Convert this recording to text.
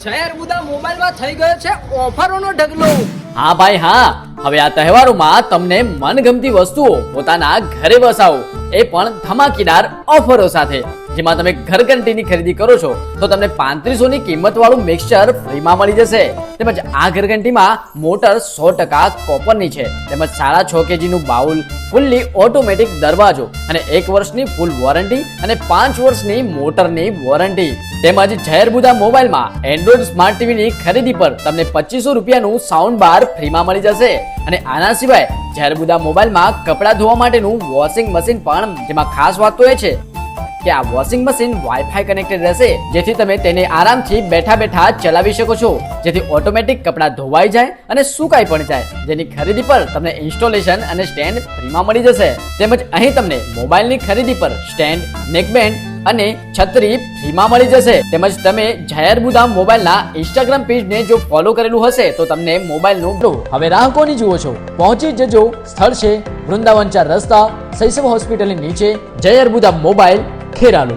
શહેર બુદા મોબાઈલમાં થઈ ગયો છે ઓફરોનો ઢગલો। હા ભાઈ હા, હવે આ તહેવારોમાં તમને મનગમતી વસ્તુઓ પોતાના ઘરે વસાવો, એ પણ ધમાકેદાર ઓફરો સાથે। જેમાં તમે ઘરઘંટીની ખરીદી કરો છો તો તમને 3500 ની કિંમત વાળું મિક્સચર ફ્રીમાં મળી જશે। તેમજ આ ઘરઘંટીમાં મોટર 100% કોપરની છે, તેમજ 6.5 kg નું બાઉલ, ફૂલ્લી ઓટોમેટિક દરવાજો અને 1 વર્ષની ફૂલ વોરંટી અને 5 વર્ષની મોટરની વોરંટી। તેમજ ઝહેરબુદા મોબાઈલમાં એન્ડ્રોઇડ સ્માર્ટ ટીવીની ખરીદી પર તમને 2500 રૂપિયાનું સાઉન્ડ બાર ફ્રીમાં મળી જશે। અને આના સિવાય ઝહેરબુદા મોબાઈલમાં કપડાં ધોવા માટેનું વોશિંગ મશીન પણ, જેમાં ખાસ વાત તો એ છે કે આ વોશિંગ મશીન વાઈફાઈ કનેક્ટેડ રહેશે, જેથી તમે તેને આરામથી બેઠા બેઠા ચલાવી શકો છો, જેથી ઓટોમેટિક કપડાં ધોવાઈ જાય અને સુકાઈ પણ જાય, જેની ખરીદી પર તમને ઇન્સ્ટોલેશન અને સ્ટેન્ડ ફ્રીમાં મળી જશે। તેમજ અહીં તમને મોબાઈલની ખરીદી પર સ્ટેન્ડ, નેકબેન્ડ અને છત્રી ફ્રીમાં મળી જશે। તેમજ તમે ઝહેરબુદા મોબાઈલના ઇન્સ્ટાગ્રામ પેજને જો ફોલો કરેલું હશે તો તમને મોબાઈલનું હવે રાહ કોની જુઓ છો, પહોંચી જજો। સ્થળ છે વૃંદાવન 4 રસ્તા, શૈશવ હોસ્પિટલની નીચે, ઝહેરબુદા મોબાઈલ, ખેરાલુ।